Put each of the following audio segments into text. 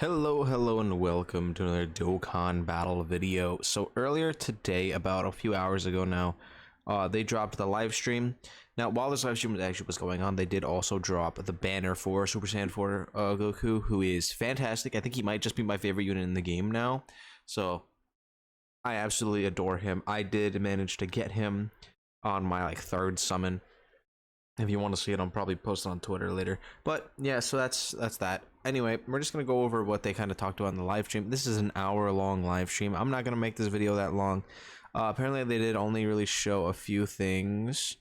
Hello, and welcome to another Dokkan battle video. So earlier today, about a few hours ago now, they dropped the live stream. Now, while this live stream was going on, they did also drop the banner for Super Saiyan 4 Goku, who is fantastic. I think he might just be my favorite unit in the game now. So I absolutely adore him. I did manage to get him on my third summon. If you want to see it, I'll probably post it on Twitter later. But yeah, so that's that. Anyway, we're just gonna go over what they kind of talked about in the live stream. This is an hour-long live stream. I'm not gonna make this video that long. Apparently, they did only really show a few things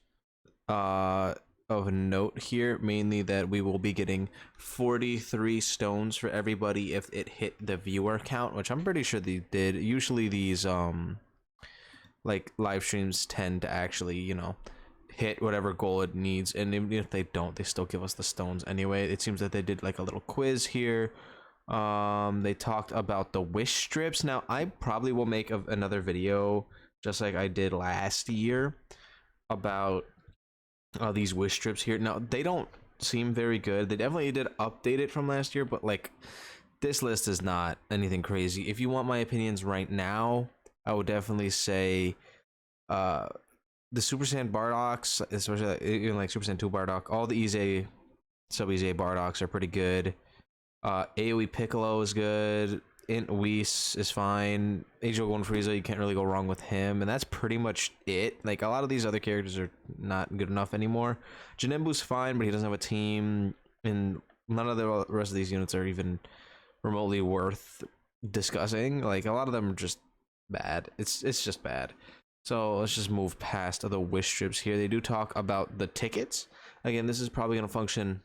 of note here, mainly that we will be getting 43 stones for everybody if it hit the viewer count, which I'm pretty sure they did. Usually, these like live streams tend to actually, hit whatever goal it needs, and even if they don't, they still give us the stones anyway. It seems that they did like a little quiz here. They talked about the wish strips. Now I probably will make another video just like I did last year about these wish strips here. Now they don't seem very good. They definitely did update it from last year, but like this list is not anything crazy. If you want my opinions right now, I would definitely say the Super Saiyan Bardocs, especially even like Super Saiyan 2 Bardock, all the EZA, sub-EZA Bardocs are pretty good. AoE Piccolo is good. Int Whis is fine. Angel Golden Frieza, you can't really go wrong with him. And that's pretty much it. Like, a lot of these other characters are not good enough anymore. Janembu's fine, but he doesn't have a team. And none of the rest of these units are even remotely worth discussing. Like, a lot of them are just bad. It's just bad. So let's just move past the wish strips here. They do talk about the tickets. Again, this is probably going to function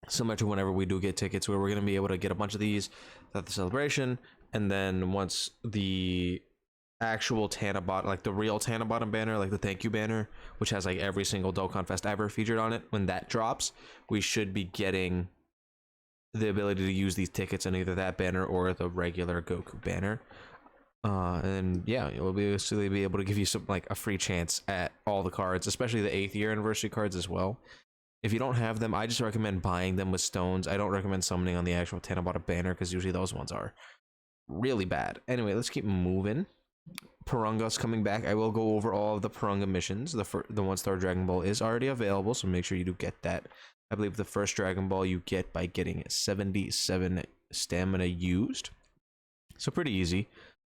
similar to whenever we do get tickets, where we're going to be able to get a bunch of these at the celebration, and then once the actual TANABATA, like the real TANABATA banner, like the thank you banner, which has like every single Dokkan Fest ever featured on it, when that drops, we should be getting the ability to use these tickets in either that banner or the regular Goku banner. And yeah, we'll basically be able to give you some like a free chance at all the cards, especially the 8th year anniversary cards as well. If you don't have them, I just recommend buying them with stones. I don't recommend summoning on the actual TANABATA banner because usually those ones are really bad. Anyway, let's keep moving. Purunga's coming back. I will go over all of the Purunga missions. The 1-star Dragon Ball is already available, so make sure you do get that. I believe the first Dragon Ball you get by getting 77 stamina used. So pretty easy.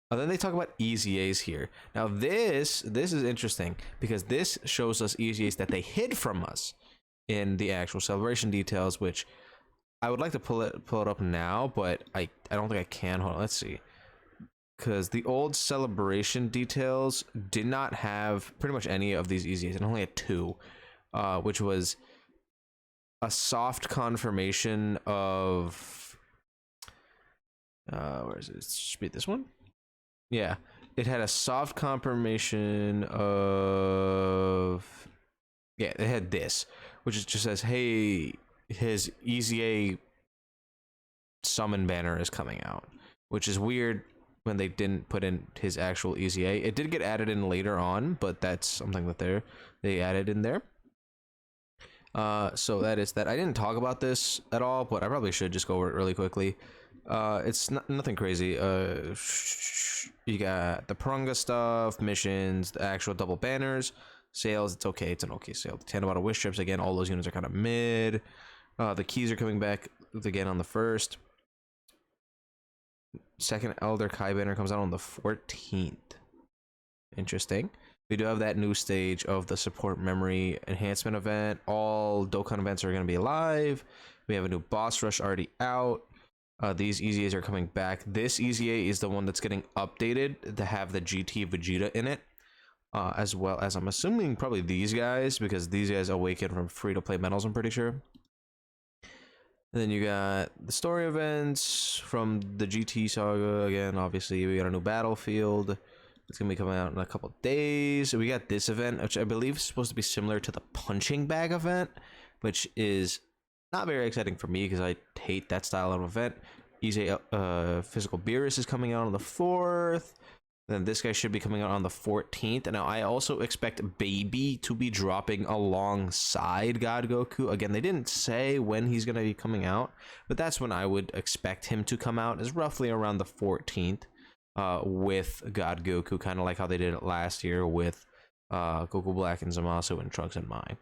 Then they talk about EZAs here. Now this is interesting because this shows us EZAs that they hid from us in the actual celebration details, which I would like to pull it up now, but I don't think I can. Hold on, let's see. Because the old celebration details did not have pretty much any of these EZAs. It only had 2, which was a soft confirmation of where is it? It should be this one. Yeah, it had a soft confirmation of, yeah, it had this, which just says, hey, his EZA summon banner is coming out, which is weird when they didn't put in his actual EZA. It did get added in later on, but that's something that they added in there. So that is that. I didn't talk about this at all, but I probably should just go over it really quickly. It's nothing crazy. You got the Purunga stuff, missions, the actual double banners, sales. It's okay. It's an okay sale. The TANABATA wish strips, again, all those units are kind of mid. The keys are coming back again on the 1st. Second Elder Kai banner comes out on the 14th. Interesting. We do have that new stage of the support memory enhancement event. All Dokkan events are going to be live. We have a new boss rush already out. These EZAs are coming back. This EZA is the one that's getting updated to have the GT Vegeta in it, as well as, I'm assuming, probably these guys, because these guys awaken from free-to-play medals, I'm pretty sure. And then you got the story events from the GT saga. Again, obviously, we got a new battlefield. It's going to be coming out in a couple days. We got this event, which I believe is supposed to be similar to the punching bag event, which is not very exciting for me because I hate that style of event. EZA Physical Beerus is coming out on the 4th. Then this guy should be coming out on the 14th. And now I also expect Baby to be dropping alongside God Goku. Again, they didn't say when he's going to be coming out, but that's when I would expect him to come out, is roughly around the 14th with God Goku, kind of like how they did it last year with Goku Black and Zamasu and Trunks and Mai.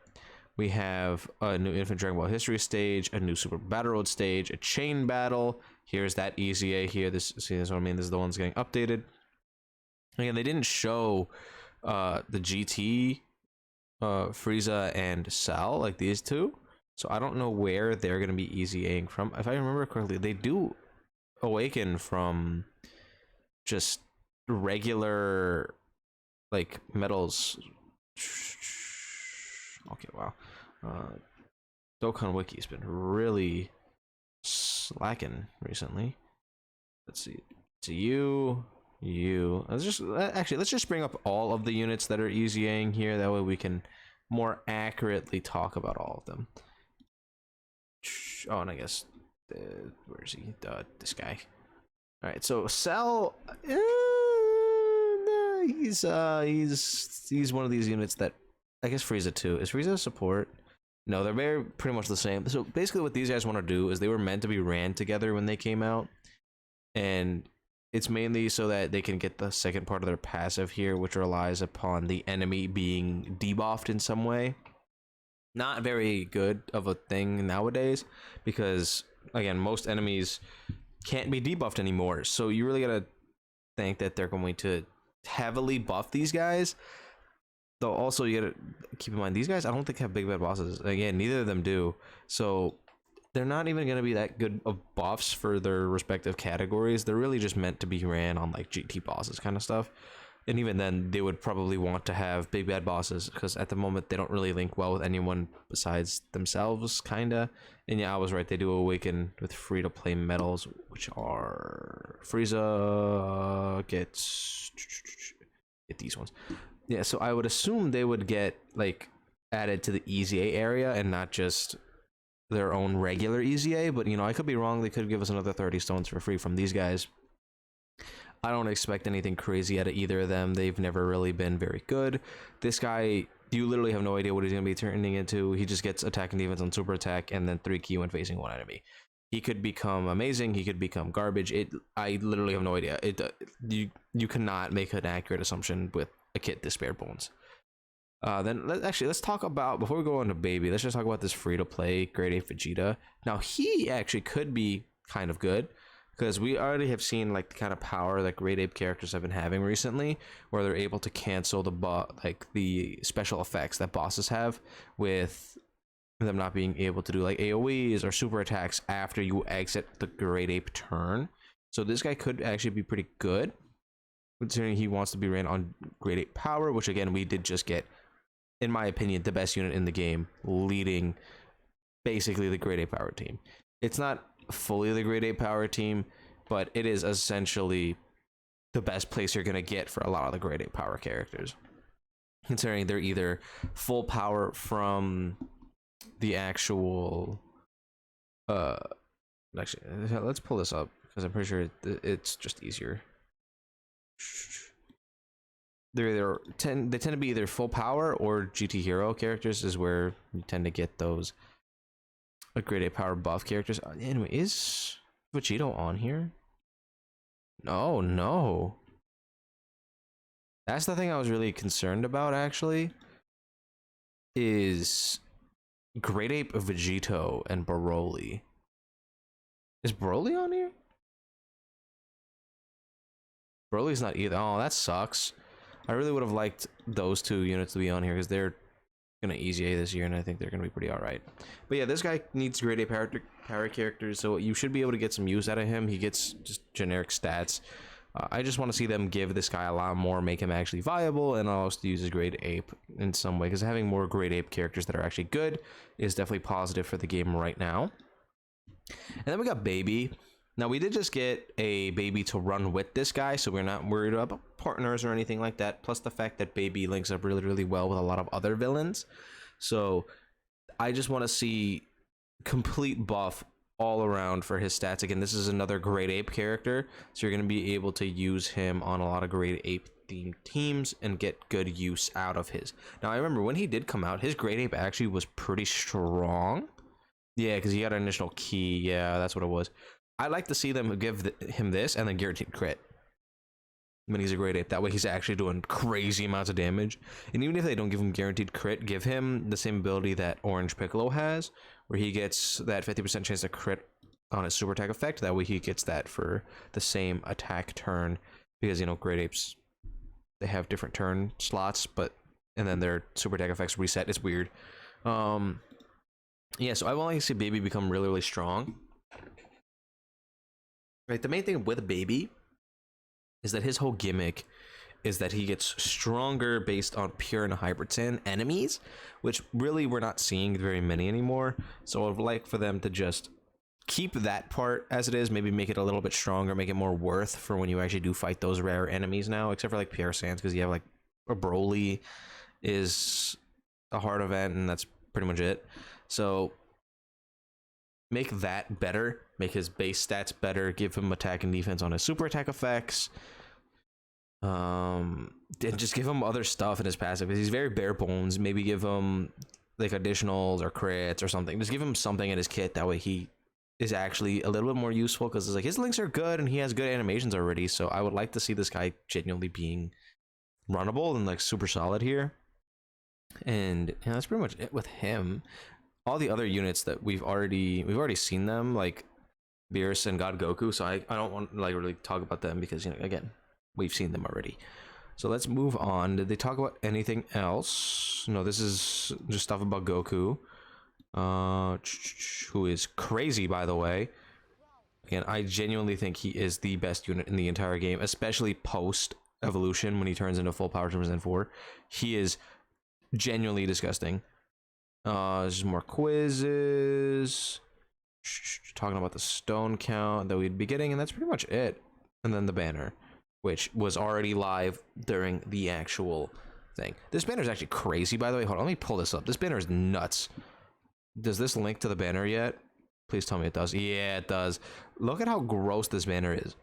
We have a new Infinite Dragon Ball History stage, a new Super Battle Road stage, a chain battle. Here's that EZA here. See, this is what I mean. This is the one's getting updated. Again, they didn't show the GT, Frieza, and Cell, like these two. So I don't know where they're going to be EZAing from. If I remember correctly, they do awaken from just regular, like, metals. Okay, wow. Dokkan Wiki's been really slacking recently. Let's see. To you. Let's just bring up all of the units that are EZAing here. That way we can more accurately talk about all of them. Oh, and I guess where is he? This guy. All right, so Cell, he's one of these units that I guess Frieza too. Is Frieza a support? No, they're pretty much the same. So basically, what these guys want to do is they were meant to be ran together when they came out, and it's mainly so that they can get the second part of their passive here, which relies upon the enemy being debuffed in some way. Not very good of a thing nowadays, because again, most enemies can't be debuffed anymore. So you really gotta think that they're going to heavily buff these guys. Though also you gotta keep in mind, these guys I don't think have big bad bosses. Again, neither of them do. So they're not even going to be that good of buffs for their respective categories. They're really just meant to be ran on like GT bosses kind of stuff. And even then, they would probably want to have big bad bosses, because at the moment they don't really link well with anyone besides themselves, kinda. And yeah, I was right. They do awaken with free-to-play medals, which are Frieza gets get these ones. Yeah, so I would assume they would get like added to the EZA area and not just their own regular EZA, but you know, I could be wrong. They could give us another 30 stones for free from these guys. I don't expect anything crazy out of either of them. They've never really been very good. This guy, you literally have no idea what he's going to be turning into. He just gets attack and defense on super attack and then 3Q when facing one enemy. He could become amazing. He could become garbage. I literally have no idea. You cannot make an accurate assumption with a kit this bare bones. Then let's talk about, before we go on to Baby, let's just talk about this free-to-play grade 8 Vegeta. Now, he actually could be kind of good, because we already have seen like the kind of power that grade 8 characters have been having recently, where they're able to cancel the special effects that bosses have, with them not being able to do like AoEs or super attacks after you exit the grade 8 turn. So this guy could actually be pretty good, considering he wants to be ran on grade 8 power, which again we did just get, in my opinion, the best unit in the game, leading basically the grade 8 power team. It's not fully the grade 8 power team, but it is essentially the best place you're going to get for a lot of the grade 8 power characters, considering they're either full power from the actual actually, let's pull this up, because I'm pretty sure it's just easier. They tend to be either full power or GT hero characters is where you tend to get those grade 8 power buff characters. Anyway, is Vegito on here? No. That's the thing I was really concerned about, actually, is grade 8 Vegito and Broly. Is Broly on here? Broly's not either. Oh, that sucks. I really would have liked those two units to be on here, because they're gonna EZA this year, and I think they're gonna be pretty alright. But yeah, this guy needs grade 8 power characters, so you should be able to get some use out of him. He gets just generic stats. I just want to see them give this guy a lot more, make him actually viable, and also use his grade 8 in some way, because having more grade 8 characters that are actually good is definitely positive for the game right now. And then we got Baby. Now, we did just get a Baby to run with this guy, so we're not worried about partners or anything like that. Plus the fact that Baby links up really, really well with a lot of other villains. So I just want to see complete buff all around for his stats. Again, this is another grade ape character, so you're going to be able to use him on a lot of grade ape themed teams and get good use out of his. Now I remember when he did come out, his grade ape actually was pretty strong. Yeah, because he got an initial key. Yeah, that's what it was. I'd like to see them give him this and then guaranteed crit when he's a grade ape. That way he's actually doing crazy amounts of damage. And even if they don't give him guaranteed crit, give him the same ability that Orange Piccolo has, where he gets that 50% chance to crit on his super attack effect. That way he gets that for the same attack turn, because, you know, grade apes, they have different turn slots, but and then their super attack effects reset. It's weird. Yeah, so I want to see Baby become really, really strong. Right, the main thing with Baby is that his whole gimmick is that he gets stronger based on pure and hybrid Saiyan enemies, which really we're not seeing very many anymore. So I'd like for them to just keep that part as it is, maybe make it a little bit stronger, make it more worth for when you actually do fight those rare enemies now, except for like pure Saiyans, because you have like a Broly is a hard event, and that's pretty much it. So make that better, make his base stats better, give him attack and defense on his super attack effects, and just give him other stuff in his passive, because he's very bare bones. Maybe give him like additionals or crits or something. Just give him something in his kit, that way he is actually a little bit more useful, because it's like his links are good and he has good animations already. So I would like to see this guy genuinely being runnable and like super solid here. And yeah, that's pretty much it with him. All the other units that we've already seen them, like Beerus and God Goku, so I don't want to like really talk about them, because, you know, again, we've seen them already. So let's move on. Did they talk about anything else? No, this is just stuff about Goku, who is crazy, by the way. Again, I genuinely think he is the best unit in the entire game, especially post evolution when he turns into full power Super Saiyan 4. He is genuinely disgusting. There's more quizzes, talking about the stone count that we'd be getting, and that's pretty much it. And then the banner, which was already live during the actual thing. This banner is actually crazy, by the way. Hold on, let me pull this up. This banner is nuts. Does this link to the banner yet? Please tell me it does. Yeah, it does. Look at how gross this banner is.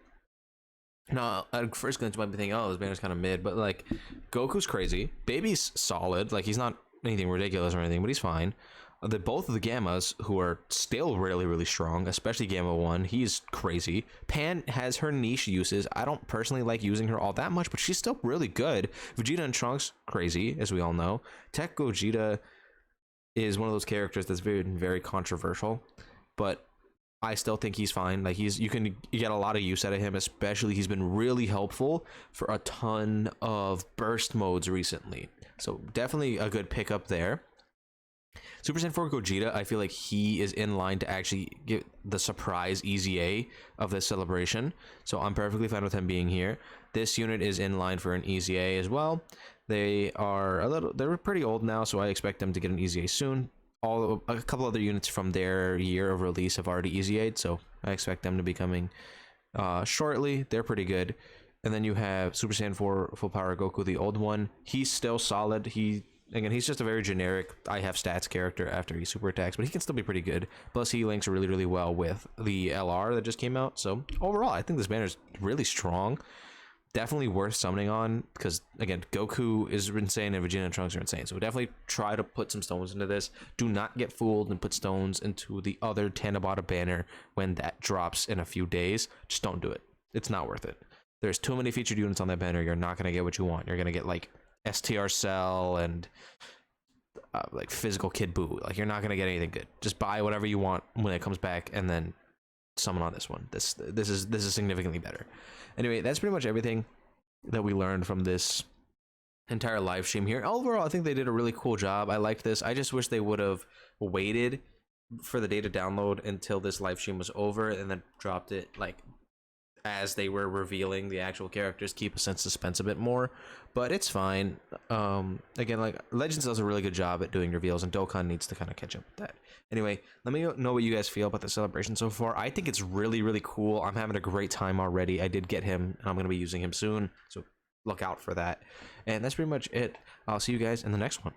Now, at first glance, you might be thinking, oh, this banner's kind of mid, but like, Goku's crazy. Baby's solid. Like, he's not anything ridiculous or anything, but he's fine. Both of the Gammas, who are still really, really strong, especially Gamma 1, he's crazy. Pan has her niche uses. I don't personally like using her all that much, but she's still really good. Vegeta and Trunks, crazy, as we all know. Tech Gogeta is one of those characters that's very, very controversial, but I still think he's fine. Like, you get a lot of use out of him, especially he's been really helpful for a ton of burst modes recently. So definitely a good pickup there. Super Saiyan 4 Gogeta, I feel like he is in line to actually get the surprise EZA of this celebration. So I'm perfectly fine with him being here. This unit is in line for an EZA as well. They're pretty old now, so I expect them to get an EZA soon. A couple other units from their year of release have already EZA'd, so I expect them to be coming shortly. They're pretty good. And then you have Super Saiyan 4 Full Power Goku, the old one. He's still solid. He's just a very generic I have stats character after he super attacks, but he can still be pretty good. Plus, he links really, really well with the LR that just came out. So overall, I think this banner is really strong. Definitely worth summoning on, because again, Goku is insane and Vegeta and Trunks are insane. So definitely try to put some stones into this. Do not get fooled and put stones into the other TANABATA banner when that drops in a few days. Just don't do it. It's not worth it. There's too many featured units on that banner. You're not going to get what you want. You're going to get like STR Cell and like physical Kid Buu. Like, you're not going to get anything good. Just buy whatever you want when it comes back, and then summon on this one. This is significantly better. Anyway, that's pretty much everything that we learned from this entire live stream here. Overall, I think they did a really cool job. I liked this. I just wish they would have waited for the data download until this live stream was over and then dropped it like as they were revealing the actual characters. Keep a sense of suspense a bit more, but it's fine. Again, like, Legends does a really good job at doing reveals, and Dokkan needs to kind of catch up with that. Anyway, let me know what you guys feel about the celebration so far. I think it's really, really cool. I'm having a great time already. I did get him, and I'm going to be using him soon, so look out for that. And that's pretty much it. I'll see you guys in the next one.